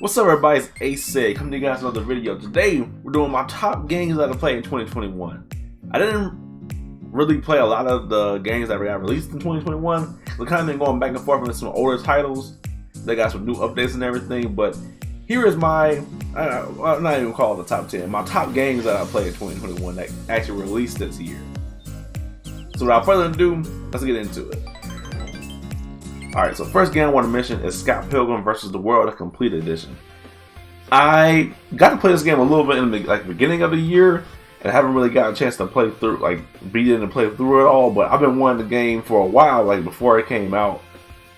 What's up, everybody? It's Ace coming to you guys with another video. Today we're doing my top games that I played in 2021. I didn't really play a lot of the games that got released in 2021. We're kind of been going back and forth with some older titles. They got some new updates and everything, but here is my, I'm not even call it the top 10, my top games that I played in 2021 that actually released this year. So without further ado, let's get into it. Alright, so first game I want to mention is Scott Pilgrim vs. the World, a complete edition. I got to play this game a little bit in the beginning of the year, and I haven't really got a chance to play through, beat it and play through it all, but I've been wanting the game for a while, before it came out.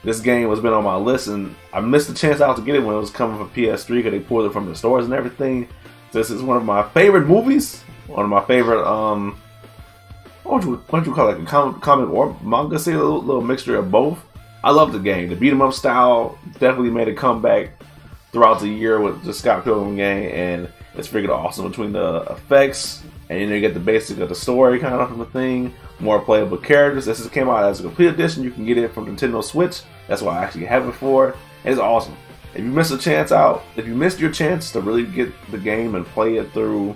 This game has been on my list, and I missed the chance out to get it when it was coming from PS3 because they pulled it from the stores and everything. This is one of my favorite movies, one of my favorite, what would you call it, a comic or manga series, a little mixture of both. I love the game. The beat 'em up style definitely made a comeback throughout the year with the Scott Pilgrim game, and it's freaking awesome between the effects and you get the basic of the story kind of from the thing. More playable characters. This came out as a complete edition. You can get it from Nintendo Switch. That's what I actually have it for. And it's awesome. If you missed if you missed your chance to really get the game and play it through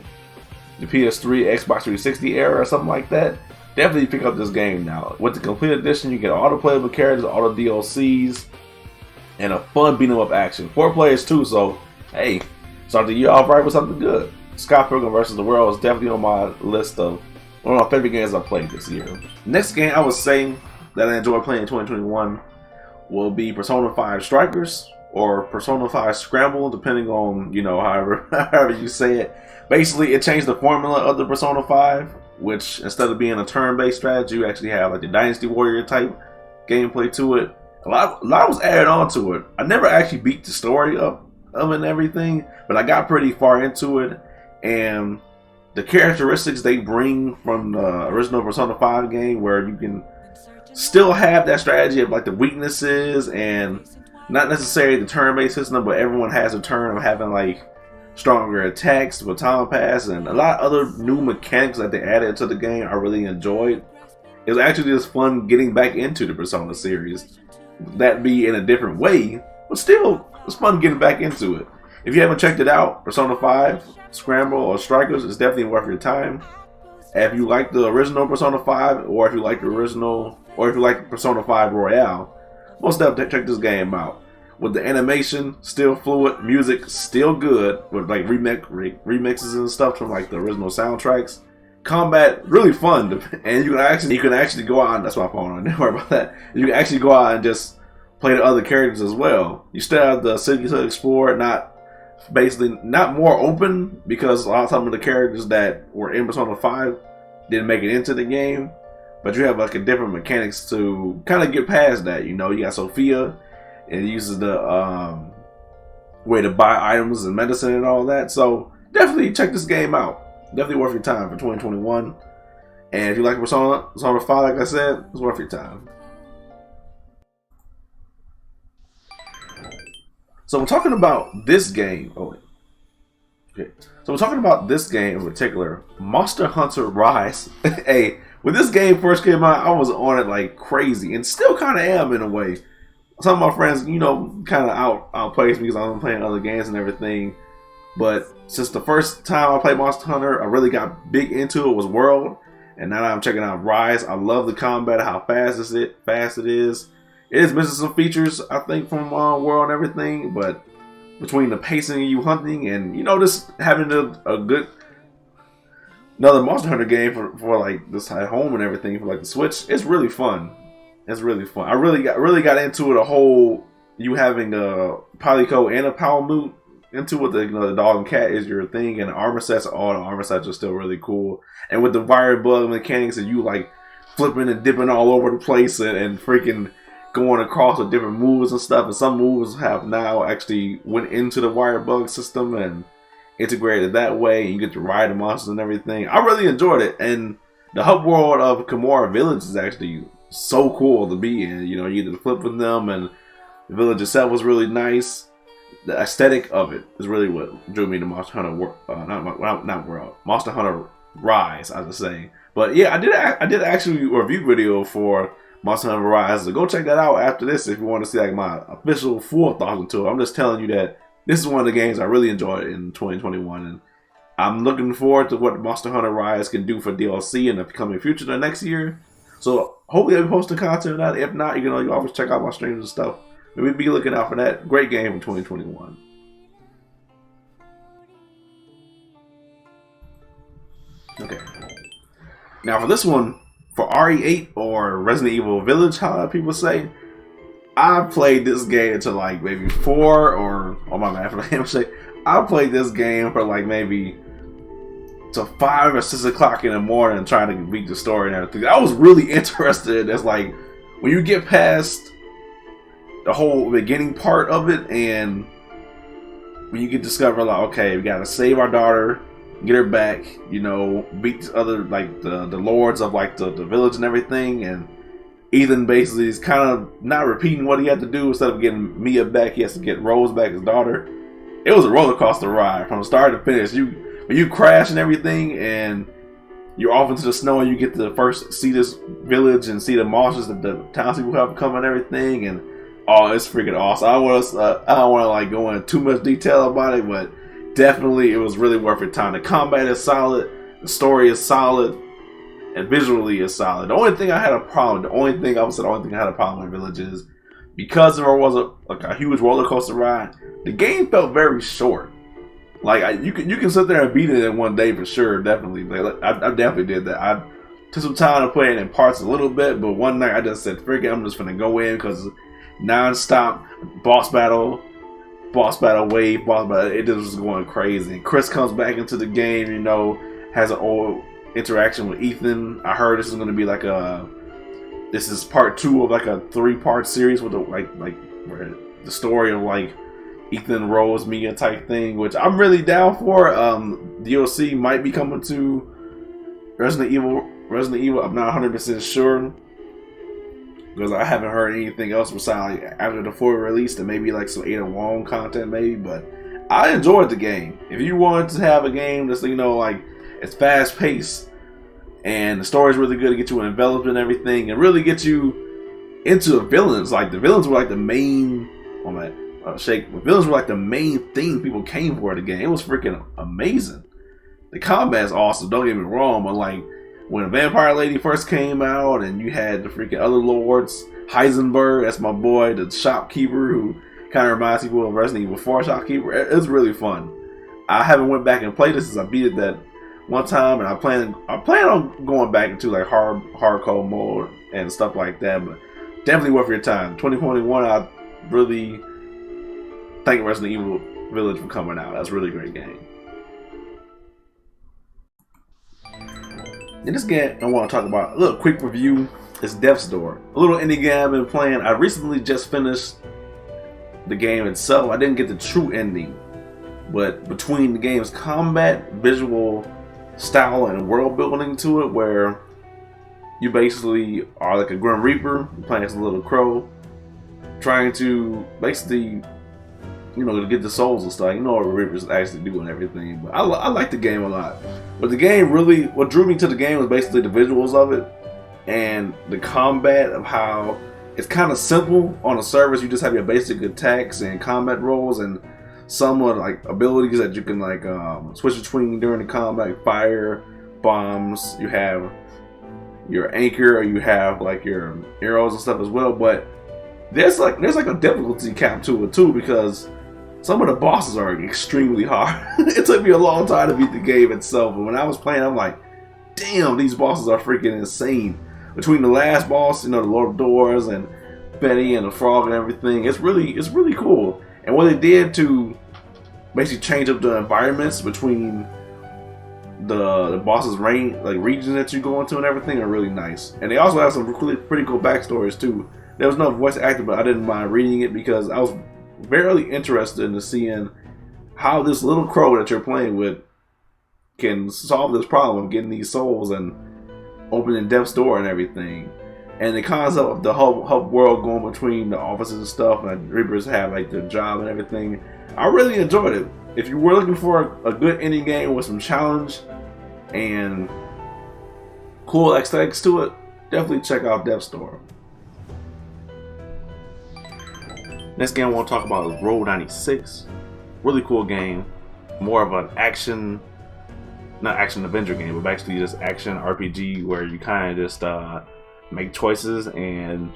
the PS3, Xbox 360 era or something like that, definitely pick up this game now. With the complete edition, you get all the playable characters, all the DLCs, and a fun beat 'em up action. 4 players too, so hey, start the year off right with something good. Scott Pilgrim vs. the World is definitely on my list of one of my favorite games I played this year. Next game I would say that I enjoyed playing in 2021 will be Persona 5 Strikers or Persona 5 Scramble, depending on, however you say it. Basically, it changed the formula of the Persona 5, which instead of being a turn-based strategy, you actually have the Dynasty Warrior type gameplay to it. A lot was added on to it. I never actually beat the story of it and everything, but I got pretty far into it, and the characteristics they bring from the original Persona 5 game, where you can still have that strategy of the weaknesses and not necessarily the turn-based system, but everyone has a turn of having stronger attacks, baton pass, and a lot of other new mechanics that they added to the game I really enjoyed. It was actually just fun getting back into the Persona series. That be in a different way, but still, it's fun getting back into it. If you haven't checked it out, Persona 5, Scramble, or Strikers, it's definitely worth your time. If you like the original Persona 5, or if you like Persona 5 Royale, most definitely check this game out. With the animation still fluid, music still good, with remixes and stuff from the original soundtracks. Combat really fun, and you can actually go out. That's my phone. Don't worry about that. You can actually go out and just play the other characters as well. You still have the city to explore, not more open, because a lot of some of the characters that were in Persona 5 didn't make it into the game. But you have a different mechanics to kind of get past that. You got Sophia. It uses the way to buy items and medicine and all that. So definitely check this game out. Definitely worth your time for 2021. And if you like Persona 5, like I said, it's worth your time. So we're talking about this game. Okay. So we're talking about this game in particular, Monster Hunter Rise. Hey, when this game first came out, I was on it like crazy, and still kind of am in a way. Some of my friends, kind of outplays me because I'm playing other games and everything. But since the first time I played Monster Hunter, I really got big into it was World. And now that I'm checking out Rise, I love the combat, how fast it is. It is missing some features, I think, from World and everything. But between the pacing of you hunting and, just having another Monster Hunter game for this at home and everything for the Switch, it's really fun. It's really fun. I really got into it. You having a Palico and a Palamute into it. The dog and cat is your thing, and the armor sets. All the armor sets are still really cool. And with the wire bug mechanics, and you flipping and dipping all over the place and freaking going across with different moves and stuff. And some moves have now actually went into the wire bug system and integrated that way. And you get to ride the monsters and everything. I really enjoyed it, and the hub world of Kimura Village is actually so cool to be in. You get to flip with them, and the village itself was really nice. The aesthetic of it is really what drew me to Monster Hunter Monster Hunter Rise, I was saying. But yeah, I did actually a review video for Monster Hunter Rise. So go check that out after this if you want to see my official full thoughts into it. I'm just telling you that this is one of the games I really enjoyed in 2021, and I'm looking forward to what Monster Hunter Rise can do for DLC in the coming future the next year. So hopefully I'll be posting content on that. If not, you always check out my streams and stuff. Maybe be looking out for that. Great game in 2021. Okay. Now for this one, for RE8 or Resident Evil Village, how people say, I played this game until like maybe 4 or my bad for the I played this game for like maybe to 5 or 6 o'clock in the morning trying to beat the story and everything. I was really interested in this. Like when you get past the whole beginning part of it, and when you get discover like, okay, we gotta save our daughter, get her back, beat the other like the lords of like the village and everything, and Ethan basically is kind of not repeating what he had to do. Instead of getting Mia back, he has to get Rose back, his daughter. It was a roller coaster ride from start to finish. When you crash and everything, and you're off into the snow, and you get to first see this village and see the monsters that the townspeople have come and everything, and it's freaking awesome. I don't want to like go into too much detail about it, but definitely it was really worth your time. The combat is solid, the story is solid, and visually is solid. The only thing I had a problem with Village is because there was a huge roller coaster ride. The game felt very short. Like you can sit there and beat it in one day for sure, definitely. Like I definitely did that. I took some time to play it in parts a little bit, but one night I just said, "Frick it, I'm just gonna go in," because non-stop boss battle, wave, boss battle. It just was going crazy. And Chris comes back into the game, has an old interaction with Ethan. I heard this is gonna be like this is part 2 of like a 3-part series with where the story of like Ethan, Rose, Mia type thing, which I'm really down for. DLC might be coming to Resident Evil. I'm not 100% sure because I haven't heard anything else besides like, after the full release, and maybe like some Ada Wong content maybe. But I enjoyed the game. If you wanted to have a game that's like it's fast paced and the story's really good to get you enveloped in everything and really get you into the villains. Like the villains were like the main the villains were like the main thing people came for the game. It was freaking amazing. The combat's awesome, don't get me wrong, but like when a vampire lady first came out and you had the freaking other lords, Heisenberg, that's my boy, the shopkeeper who kind of reminds people of Resident Evil 4 shopkeeper. It's really fun. I haven't went back and played this since I beat it that one time, and I plan on going back into like hardcore mode and stuff like that, but definitely worth your time. 2021, I really thank Resident Evil Village for coming out. That's a really great game. In this game, I want to talk about a little quick review. It's Death's Door, a little indie game I've been playing. I recently just finished the game itself. I didn't get the true ending, but between the game's combat, visual style, and world building to it, where you basically are like a Grim Reaper, playing as a little crow, trying to basically to get the souls and stuff. What Reapers actually do and everything. But I like the game a lot. But the game really, what drew me to the game was basically the visuals of it and the combat of how it's kind of simple on the surface. You just have your basic attacks and combat rolls and some like abilities that you can like switch between during the combat, like fire, bombs. You have your anchor, or you have like your arrows and stuff as well. But there's like a difficulty cap to it too, because some of the bosses are extremely hard. It took me a long time to beat the game itself, but when I was playing, I'm like, damn, these bosses are freaking insane. Between the last boss, the Lord of Doors and Betty and the Frog and everything, it's really cool. And what they did to basically change up the environments between the boss's regions that you go into and everything are really nice. And they also have some really pretty cool backstories too. There was no voice actor, but I didn't mind reading it because I was very interested in seeing how this little crow that you're playing with can solve this problem of getting these souls and opening Death's Door and everything. And the concept of the hub world going between the offices and stuff, and Reapers have like their job and everything. I really enjoyed it. If you were looking for a good indie game with some challenge and cool aesthetics to it, definitely check out Death's Door. Next game I want to talk about is Road 96. Really cool game. More of an action, not action adventure game, but actually just action RPG where you kind of just make choices and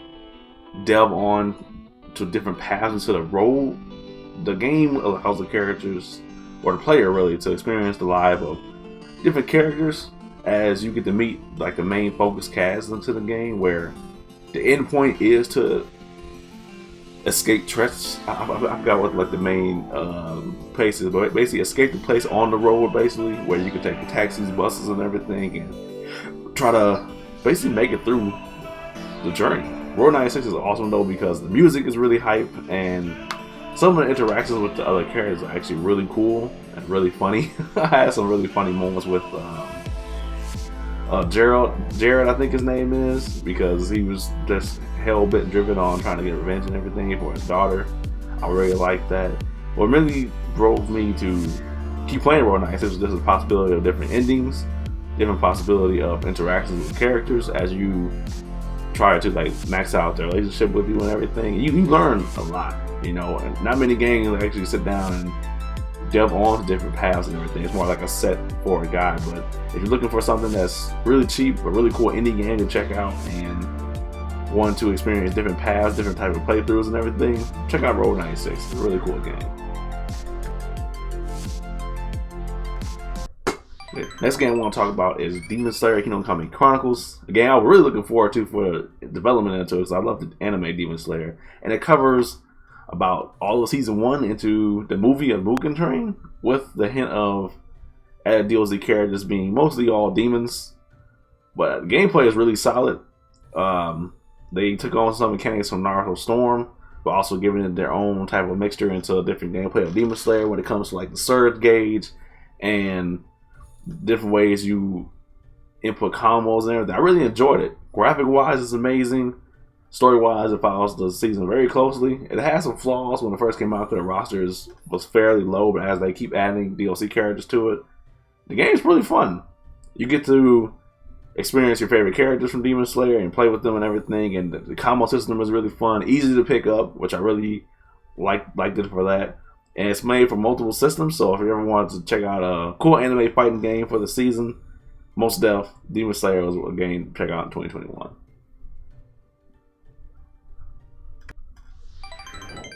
delve on to different paths into the road. The game allows the characters, or the player really, to experience the life of different characters as you get to meet like the main focus cast into the game, where the end point is to escape threats. I forgot what like the main place is, but basically escape the place on the road, basically, where you can take the taxis, buses, and everything, and try to basically make it through the journey. Road 96 is awesome though because the music is really hype, and some of the interactions with the other characters are actually really cool and really funny. I had some really funny moments with Jared, I think his name is, because he was just hell-bent driven on trying to get revenge and everything for his daughter. I really liked that. What really drove me to keep playing Road 96 was just the possibility of different endings, different possibility of interactions with characters as you try to like max out their relationship with you and everything. You learn a lot, you know, and not many games actually sit down and delve on to different paths and everything. It's more like a set for a guide. But if you're looking for something that's really cheap, a really cool indie game to check out, and want to experience different paths, different type of playthroughs and everything, check out Road 96. It's a really cool game. The next game I want to talk about is Demon Slayer Kingdom Come Chronicles. A game I was really looking forward to for development into it, because I love the anime Demon Slayer, and it covers about all of season 1 into the movie of Mugen Train, with the hint of added DLC characters being mostly all demons. But the gameplay is really solid. They took on some mechanics from Naruto Storm, but also giving it their own type of mixture into a different gameplay of Demon Slayer when it comes to like the surge gauge and different ways you input combos and everything. I really enjoyed it. Graphic wise, it's amazing. Story wise, it follows the season very closely. It has some flaws when it first came out, because the roster was fairly low, but as they keep adding DLC characters to it, the game's really fun. You get to experience your favorite characters from Demon Slayer and play with them and everything, and the combo system is really fun, easy to pick up, which I really liked it for that. And it's made for multiple systems, so if you ever wanted to check out a cool anime fighting game for the season, most def, Demon Slayer was a game to check out in 2021.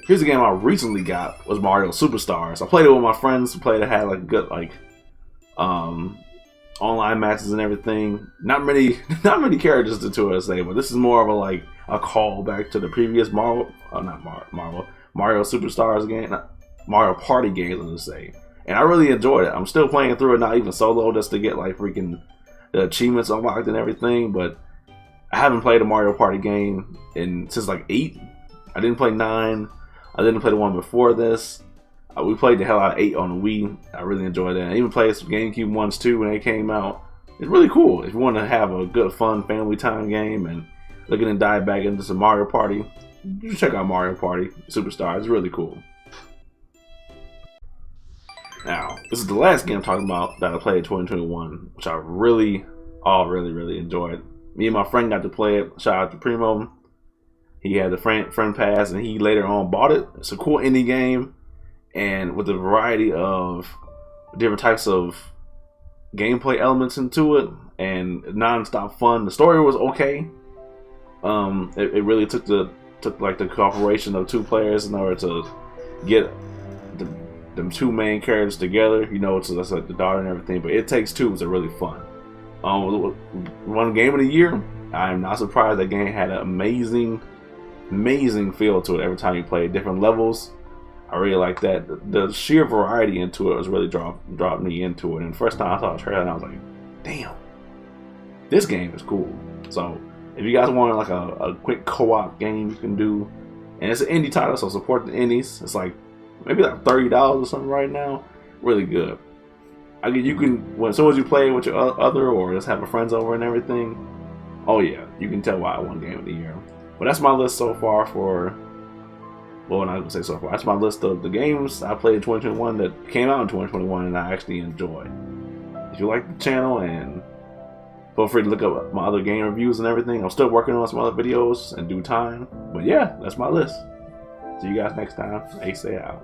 Here's a game I recently got, was Mario Superstars. I played it with my friends who played it, had like good like online matches and everything. Not many characters to it, say, but this is more of a call back to the previous Mario Superstars game, Mario Party games, let's say. And I really enjoyed it. I'm still playing through it, not even solo, just to get like freaking the achievements unlocked and everything. But I haven't played a Mario Party game since like 8. I didn't play 9. I didn't play the one before this. We played the hell out of 8 on the Wii. I really enjoyed that. I even played some GameCube ones too when they came out. It's really cool. If you want to have a good, fun family time game and looking to dive back into some Mario Party, you should check out Mario Party Superstars. It's really cool. Now, this is the last game I'm talking about that I played in 2021, which I really enjoyed. Me and my friend got to play it. Shout out to Primo. He had the friend pass, and he later on bought it. It's a cool indie game, and with a variety of different types of gameplay elements into it, and non-stop fun. The story was okay. It really took like the cooperation of 2 players in order to get them 2 main characters together. You know, that's like the daughter and everything. But It Takes Two was a really fun. One game of the year. I'm not surprised that game had an amazing feel to it every time you play. Different levels. I really like that. The sheer variety into it was really dropped me into it. And the first time I saw the trailer, I was like, damn, this game is cool. So if you guys want like a quick co-op game you can do, and it's an indie title, so support the indies. It's like maybe like $30 or something right now. Really good. I mean, you can, as soon as you play with your other, or just have a friends over and everything, oh yeah, you can tell why I won Game of the Year. But that's my list so far for, well, I'm not gonna say so far. That's my list of the games I played in 2021 that came out in 2021 and I actually enjoyed. If you like the channel, and feel free to look up my other game reviews and everything. I'm still working on some other videos in due time. But yeah, that's my list. See you guys next time. Ace out.